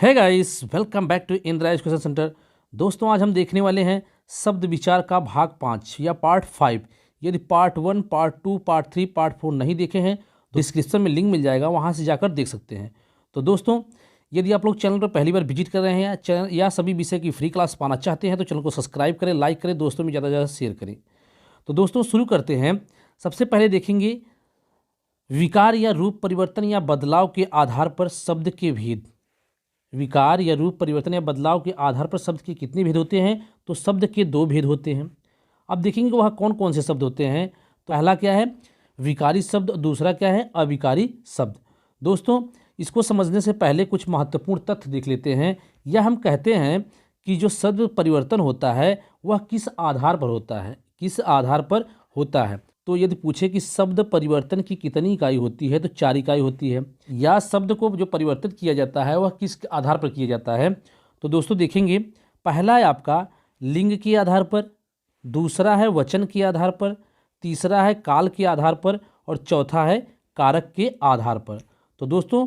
है guys, welcome back to Indira education centre. दोस्तों, आज हम देखने वाले हैं शब्द विचार का भाग 5 या पार्ट 5। यदि पार्ट 1, पार्ट 2, पार्ट 3, पार्ट 4 नहीं देखे हैं तो डिस्क्रिप्शन में लिंक मिल जाएगा, वहां से जाकर देख सकते हैं। तो दोस्तों, यदि आप लोग चैनल पर पहली बार विजिट कर रहे हैं या सभी विषय की फ्री क्लास पाना चाहते हैं तो चैनल को सब्सक्राइब करें, लाइक करें, दोस्तों में ज़्यादा से ज़्यादा शेयर करें। तो दोस्तों, शुरू करते हैं। सबसे पहले देखेंगे विकार या रूप परिवर्तन या बदलाव के आधार पर शब्द के भेद। विकार या रूप परिवर्तन या बदलाव के आधार पर शब्द के कितने भेद होते हैं? तो शब्द के 2 भेद होते हैं। अब देखेंगे वह कौन कौन से शब्द होते हैं। तो पहला क्या है? विकारी शब्द। दूसरा क्या है? अविकारी शब्द। दोस्तों, इसको समझने से पहले कुछ महत्वपूर्ण तथ्य देख लेते हैं। या हम कहते हैं कि जो शब्द परिवर्तन होता है वह किस आधार पर होता है, किस आधार पर होता है। तो यदि पूछे कि शब्द परिवर्तन की कितनी इकाई होती है तो 4 इकाई होती है। या शब्द को जो परिवर्तित किया जाता है वह किस आधार पर किया जाता है। तो दोस्तों देखेंगे, पहला है आपका लिंग के आधार पर, दूसरा है वचन के आधार पर, तीसरा है काल के आधार पर और चौथा है कारक के आधार पर। तो दोस्तों,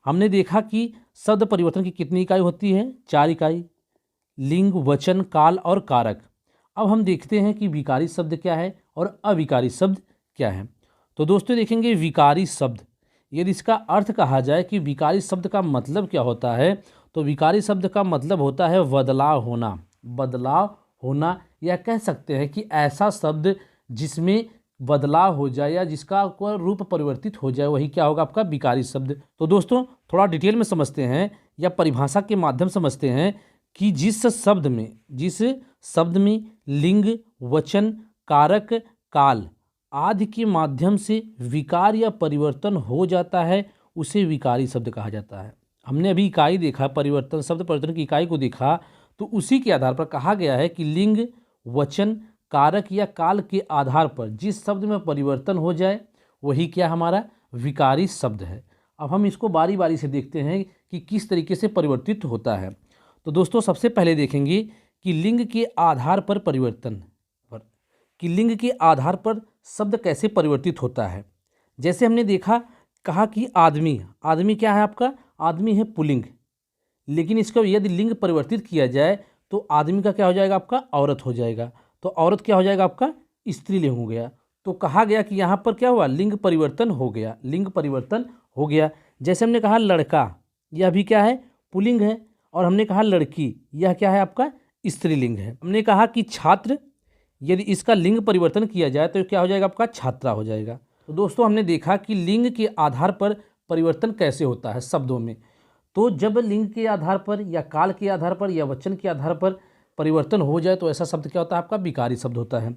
हमने देखा कि शब्द परिवर्तन की कितनी इकाई होती है? 4 इकाई, लिंग, वचन, काल और कारक। अब हम देखते हैं कि विकारी शब्द क्या है और अविकारी शब्द क्या है। तो दोस्तों देखेंगे, विकारी शब्द, यदि इसका अर्थ कहा जाए कि विकारी शब्द का मतलब क्या होता है, तो विकारी शब्द का मतलब होता है बदलाव होना। बदलाव होना, या कह सकते हैं कि ऐसा शब्द जिसमें बदलाव हो जाए या जिसका कोई रूप परिवर्तित हो जाए, वही क्या होगा? आपका विकारी शब्द। तो दोस्तों, थोड़ा डिटेल में समझते हैं या परिभाषा के माध्यम समझते हैं कि जिस शब्द में लिंग, वचन, कारक, काल आदि के माध्यम से विकार या परिवर्तन हो जाता है, उसे विकारी शब्द कहा जाता है। हमने अभी इकाई देखा, परिवर्तन, शब्द परिवर्तन की इकाई को देखा, तो उसी के आधार पर कहा गया है कि लिंग, वचन, कारक या काल के आधार पर जिस शब्द में परिवर्तन हो जाए वही क्या हमारा विकारी शब्द है। अब हम इसको बारी बारी से देखते हैं कि किस तरीके से परिवर्तित होता है। तो दोस्तों, सबसे पहले देखेंगे कि लिंग के आधार पर परिवर्तन, कि लिंग के आधार पर शब्द कैसे परिवर्तित होता है। जैसे हमने देखा, कहा कि आदमी, आदमी क्या है आपका? आदमी है पुल्लिंग, लेकिन इसका यदि लिंग परिवर्तित किया जाए तो आदमी का क्या हो जाएगा? आपका औरत हो जाएगा। तो औरत क्या हो जाएगा? आपका स्त्रीलिंग हो गया। तो कहा गया कि यहाँ पर क्या हुआ? लिंग परिवर्तन हो गया, लिंग परिवर्तन हो गया। जैसे हमने कहा लड़का, यह भी क्या है? पुल्लिंग है। और हमने कहा लड़की, यह क्या है? आपका स्त्रीलिंग है। हमने कहा कि छात्र, यदि इसका लिंग परिवर्तन किया जाए तो क्या हो जाएगा? आपका छात्रा हो जाएगा। तो दोस्तों, हमने देखा कि लिंग के आधार पर परिवर्तन कैसे होता है शब्दों में। तो जब लिंग के आधार पर या काल के आधार पर या वचन के आधार पर परिवर्तन हो जाए तो ऐसा शब्द क्या होता है? आपका विकारी शब्द होता है।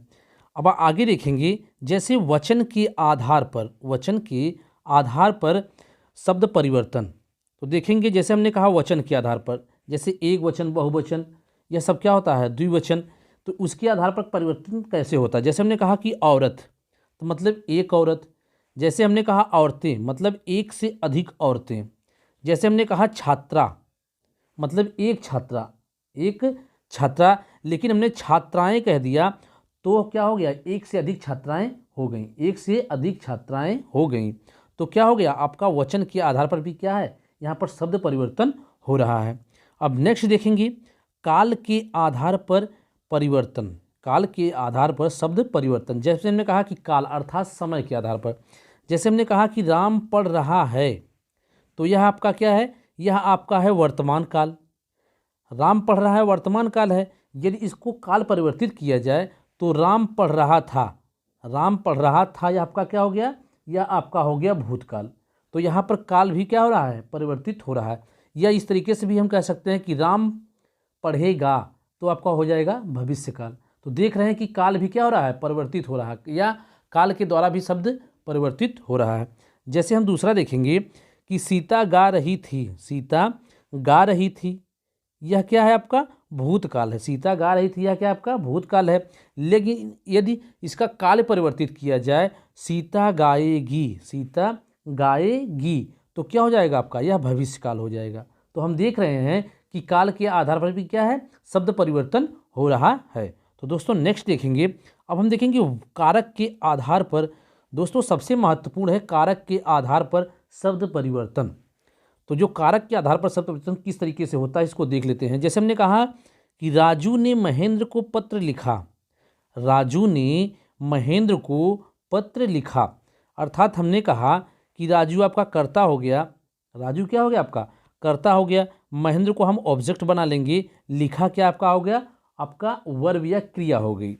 अब आगे देखेंगे, जैसे वचन के आधार पर, वचन के आधार पर शब्द परिवर्तन। तो देखेंगे, जैसे हमने कहा वचन के आधार पर, जैसे एक वचन, बहुवचन, यह सब क्या होता है? द्विवचन। तो उसके आधार पर परिवर्तन कैसे होता है? जैसे हमने कहा कि औरत, तो मतलब एक औरत। जैसे हमने कहा औरतें, मतलब एक से अधिक औरतें। जैसे हमने कहा छात्रा, मतलब एक छात्रा, एक छात्रा, लेकिन हमने छात्राएं कह दिया तो क्या हो गया? एक से अधिक छात्राएं हो गई, एक से अधिक छात्राएं हो गई। तो क्या हो गया? आपका वचन के आधार पर भी क्या है? यहाँ पर शब्द परिवर्तन हो रहा है। अब नेक्स्ट देखेंगे, काल के आधार पर परिवर्तन, काल के आधार पर शब्द परिवर्तन। जैसे हमने कहा कि काल अर्थात समय के आधार पर। जैसे हमने कहा कि राम पढ़ रहा है, तो यह आपका क्या है? यह आपका है वर्तमान काल। राम पढ़ रहा है वर्तमान काल है। यदि इसको काल परिवर्तित किया जाए तो राम पढ़ रहा था, राम पढ़ रहा था, यह आपका क्या हो गया? यह आपका हो गया भूतकाल। तो यहाँ पर काल भी क्या हो रहा है? परिवर्तित हो रहा है। या इस तरीके से भी हम कह सकते हैं कि राम पढ़ेगा, तो आपका हो जाएगा भविष्यकाल। तो देख रहे हैं कि काल भी क्या हो रहा है? परिवर्तित हो रहा है, या काल के द्वारा भी शब्द परिवर्तित हो रहा है। जैसे हम दूसरा देखेंगे कि सीता गा रही थी, सीता गा रही थी, यह क्या है? आपका भूतकाल है। सीता गा रही थी, यह क्या आपका? भूतकाल है। लेकिन यदि इसका काल परिवर्तित किया जाए, सीता गाएगी, सीता गाएगी, तो क्या हो जाएगा? आपका यह भविष्यकाल हो जाएगा। तो हम देख रहे हैं कि काल के आधार पर भी क्या है? शब्द परिवर्तन हो रहा है। तो दोस्तों, नेक्स्ट देखेंगे, अब हम देखेंगे कारक के आधार पर। दोस्तों, सबसे महत्वपूर्ण है कारक के आधार पर शब्द परिवर्तन। तो जो कारक के आधार पर शब्द परिवर्तन किस तरीके से होता है इसको देख लेते हैं। जैसे हमने कहा कि राजू ने महेंद्र को पत्र लिखा, राजू ने महेंद्र को पत्र लिखा, अर्थात हमने कहा कि राजू आपका कर्ता हो गया, राजू क्या हो गया आपका कर्ता हो गया, महेंद्र को हम ऑब्जेक्ट बना लेंगे, लिखा क्या आपका हो गया आपका वर्ब या क्रिया हो गई,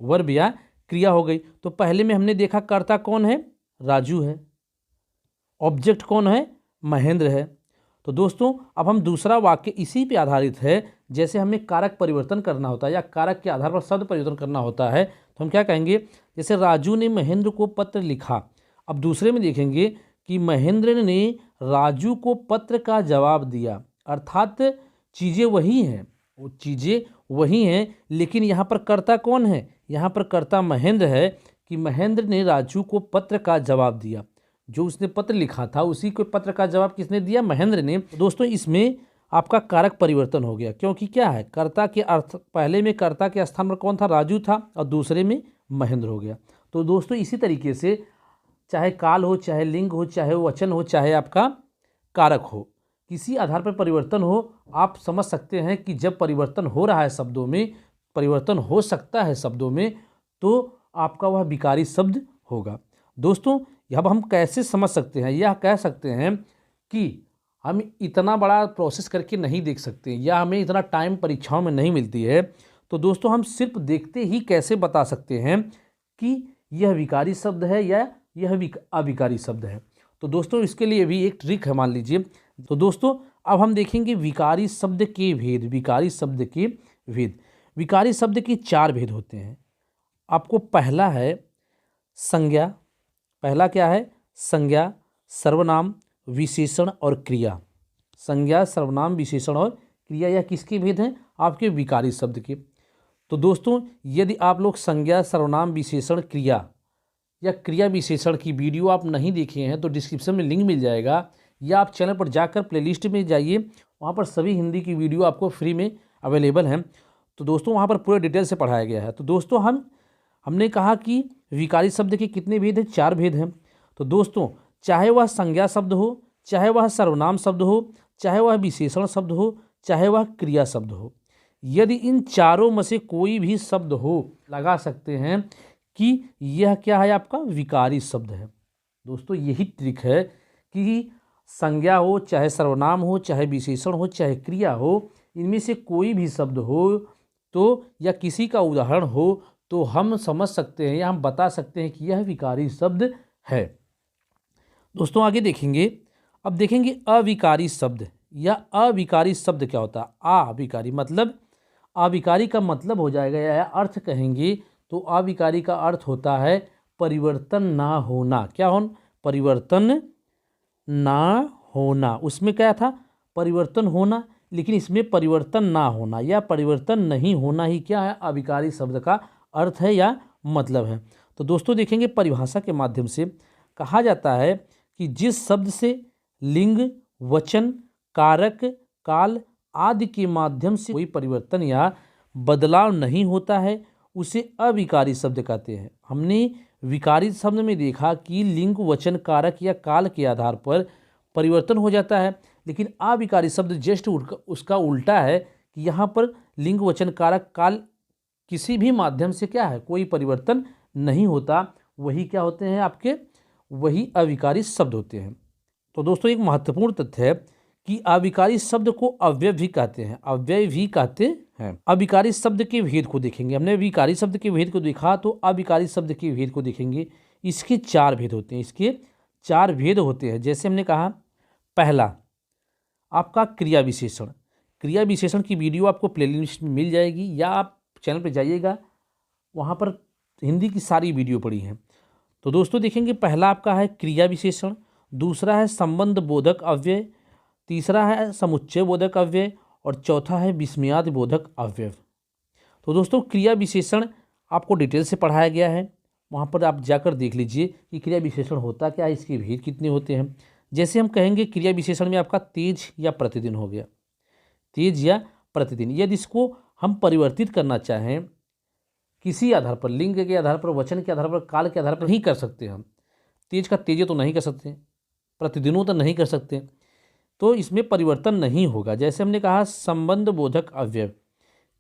वर्ब या क्रिया हो गई। तो पहले में हमने देखा कर्ता कौन है राजू है, ऑब्जेक्ट कौन है महेंद्र है। तो दोस्तों अब हम दूसरा वाक्य इसी पे आधारित है, जैसे हमें कारक परिवर्तन करना होता है या कारक के आधार पर शब्द परिवर्तन करना होता है, तो हम क्या कहेंगे, जैसे राजू ने महेंद्र को पत्र लिखा। अब दूसरे में देखेंगे कि महेंद्र ने राजू को पत्र का जवाब दिया, अर्थात चीज़ें वही हैं, वो चीज़ें वही हैं, लेकिन यहाँ पर कर्ता कौन है, यहाँ पर कर्ता महेंद्र है कि महेंद्र ने राजू को पत्र का जवाब दिया, जो उसने पत्र लिखा था उसी को पत्र का जवाब किसने दिया महेंद्र ने। दोस्तों इसमें आपका कारक परिवर्तन हो गया, क्योंकि क्या है कर्ता के अर्थ, पहले में कर्ता के स्थान पर कौन था राजू था और दूसरे में महेंद्र हो गया। तो दोस्तों इसी तरीके से चाहे काल हो, चाहे लिंग हो, चाहे वचन हो, चाहे आपका कारक हो, किसी आधार पर परिवर्तन हो, आप समझ सकते हैं कि जब परिवर्तन हो रहा है शब्दों में, परिवर्तन हो सकता है शब्दों में, तो आपका वह विकारी शब्द होगा। दोस्तों अब हम कैसे समझ सकते हैं, यह कह सकते हैं कि हम इतना बड़ा प्रोसेस करके नहीं देख सकते या हमें इतना टाइम परीक्षाओं में नहीं मिलती है, तो दोस्तों हम सिर्फ देखते ही कैसे बता सकते हैं कि यह विकारी शब्द है या यह अविकारी शब्द है। तो दोस्तों इसके लिए भी एक ट्रिक है, मान लीजिए। तो दोस्तों अब हम देखेंगे विकारी शब्द के भेद, विकारी शब्द के भेद। विकारी शब्द के 4 भेद होते हैं। आपको पहला है संज्ञा, पहला क्या है संज्ञा, सर्वनाम, विशेषण और क्रिया। संज्ञा, सर्वनाम, विशेषण और क्रिया, यह किसके भेद हैं आपके विकारी शब्द के। तो दोस्तों यदि आप लोग संज्ञा, सर्वनाम, विशेषण, क्रिया या क्रिया विशेषण की वीडियो आप नहीं देखे हैं तो डिस्क्रिप्शन में लिंक मिल जाएगा, या आप चैनल पर जाकर प्लेलिस्ट में जाइए, वहाँ पर सभी हिंदी की वीडियो आपको फ्री में अवेलेबल हैं। तो दोस्तों वहाँ पर पूरे डिटेल से पढ़ाया गया है। तो दोस्तों हमने कहा कि विकारी शब्द के कितने भेद हैं, 4 भेद हैं। तो दोस्तों चाहे वह संज्ञा शब्द हो, चाहे वह सर्वनाम शब्द हो, चाहे वह विशेषण शब्द हो, चाहे वह क्रिया शब्द हो, यदि इन चारों में से कोई भी शब्द हो, लगा सकते हैं कि यह क्या है आपका विकारी शब्द है। दोस्तों यही ट्रिक है कि संज्ञा हो, चाहे सर्वनाम हो, चाहे विशेषण हो, चाहे क्रिया हो, इनमें से कोई भी शब्द हो तो या किसी का उदाहरण हो तो हम समझ सकते हैं या हम बता सकते हैं कि यह विकारी शब्द है। दोस्तों आगे देखेंगे, अब देखेंगे अविकारी शब्द या अविकारी शब्द क्या होता है। अविकारी मतलब, अविकारी का मतलब हो जाएगा या अर्थ कहेंगे तो अविकारी का अर्थ होता है परिवर्तन ना होना। क्या हो, परिवर्तन ना होना। उसमें क्या था परिवर्तन होना, लेकिन इसमें परिवर्तन ना होना या परिवर्तन नहीं होना ही क्या है अविकारी शब्द का अर्थ है या मतलब है। तो दोस्तों देखेंगे परिभाषा के माध्यम से कहा जाता है कि जिस शब्द से लिंग, वचन, कारक, काल आदि के माध्यम से कोई परिवर्तन या बदलाव नहीं होता है उसे अविकारी शब्द कहते हैं। हमने विकारी शब्द में देखा कि लिंग, वचन, कारक या काल के आधार पर परिवर्तन हो जाता है, लेकिन अविकारी शब्द जस्ट उसका उल्टा है कि यहाँ पर लिंग, वचन, कारक, काल किसी भी माध्यम से क्या है कोई परिवर्तन नहीं होता, वही क्या होते हैं आपके, वही अविकारी शब्द होते हैं। तो दोस्तों एक महत्वपूर्ण तथ्य है कि अविकारी शब्द को अव्यय भी कहते हैं, अव्यय भी कहते हैं। अविकारी शब्द के भेद को देखेंगे, हमने विकारी शब्द के भेद को देखा, तो अविकारी शब्द के भेद को देखेंगे। इसके 4 भेद होते हैं, इसके 4 भेद होते हैं। जैसे हमने कहा पहला आपका क्रिया विशेषण। क्रिया विशेषण की वीडियो आपको प्लेलिस्ट में मिल जाएगी या आप चैनल पर जाइएगा, वहाँ पर हिंदी की सारी वीडियो पड़ी हैं। तो दोस्तों देखेंगे पहला आपका है क्रिया विशेषण, दूसरा है संबंध बोधक अव्यय, तीसरा है समुच्चय बोधक अव्यय और चौथा है विस्मयादि बोधक अव्यय। तो दोस्तों क्रिया विशेषण आपको डिटेल से पढ़ाया गया है, वहाँ पर आप जाकर देख लीजिए कि क्रिया विशेषण होता क्या है, इसके भेद कितने होते हैं। जैसे हम कहेंगे क्रिया विशेषण में आपका तेज या प्रतिदिन हो गया, तेज या प्रतिदिन। यदि इसको हम परिवर्तित करना चाहें किसी आधार पर, लिंग के आधार पर, वचन के आधार पर, काल के आधार पर नहीं कर सकते हम। तेज का तेजे तो नहीं कर सकते, प्रतिदिनों तो नहीं कर सकते, तो इसमें परिवर्तन नहीं होगा। जैसे हमने कहा संबंध बोधक अवयव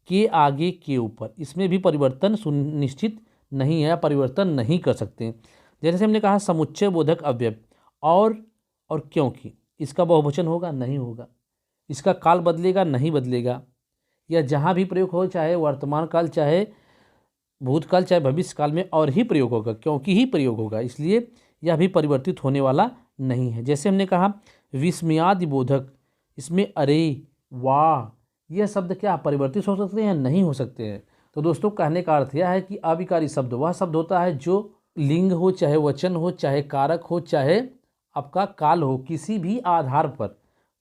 के आगे के ऊपर, इसमें भी परिवर्तन सुनिश्चित नहीं है, परिवर्तन नहीं कर सकते। जैसे हमने कहा समुच्चय बोधक अवयव और क्योंकि, इसका बहुवचन होगा, नहीं होगा। इसका काल बदलेगा, नहीं बदलेगा। या जहाँ भी प्रयोग हो, चाहे वर्तमान काल, चाहे भूतकाल, चाहे भविष्य काल में और ही प्रयोग होगा, क्योंकि ही प्रयोग होगा, इसलिए यह भी परिवर्तित होने वाला नहीं है। जैसे हमने कहा विस्मयादि बोधक, इसमें अरे, वाह, यह शब्द क्या परिवर्तित हो सकते हैं या नहीं हो सकते हैं। तो दोस्तों कहने का अर्थ यह है कि अविकारी शब्द वह शब्द होता है जो लिंग हो, चाहे वचन हो, चाहे कारक हो, चाहे आपका काल हो, किसी भी आधार पर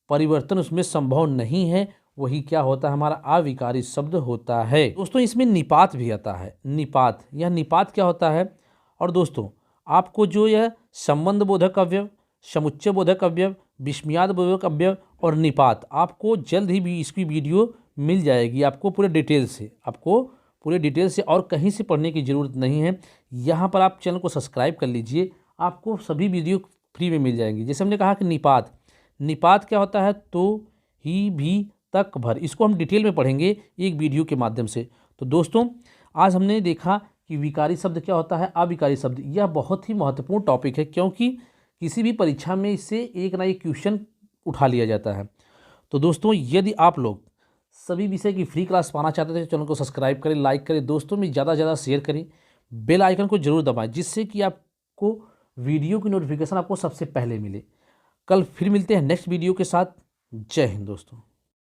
परिवर्तन उसमें संभव नहीं है, वही क्या होता है, हमारा अविकारी शब्द होता है। दोस्तों इसमें निपात भी आता है। निपात, यह निपात क्या होता है। और दोस्तों आपको जो यह संबंध बोधक अवयव, समुच्चय बोधक अवयव, विस्मयाद बोधक अवयव और निपात, आपको जल्द ही भी इसकी वीडियो मिल जाएगी, आपको पूरे डिटेल से, और कहीं से पढ़ने की ज़रूरत नहीं है। यहाँ पर आप चैनल को सब्सक्राइब कर लीजिए, आपको सभी वीडियो फ्री में मिल जाएंगी। जैसे हमने कहा कि निपात क्या होता है, तो, ही, भी, तक, भर, इसको हम डिटेल में पढ़ेंगे एक वीडियो के माध्यम से। तो दोस्तों आज हमने देखा कि विकारी शब्द क्या होता है, अविकारी शब्द। यह बहुत ही महत्वपूर्ण टॉपिक है, क्योंकि किसी भी परीक्षा में इससे एक ना एक क्वेश्चन उठा लिया जाता है। तो दोस्तों यदि आप लोग सभी विषय की फ्री क्लास पाना चाहते थे तो चैनल को सब्सक्राइब करें, लाइक करें, दोस्तों में ज़्यादा से ज़्यादा शेयर करें, बेल आइकन को जरूर दबाएं, जिससे कि आपको वीडियो की नोटिफिकेशन आपको सबसे पहले मिले। कल फिर मिलते हैं नेक्स्ट वीडियो के साथ। जय हिंद दोस्तों।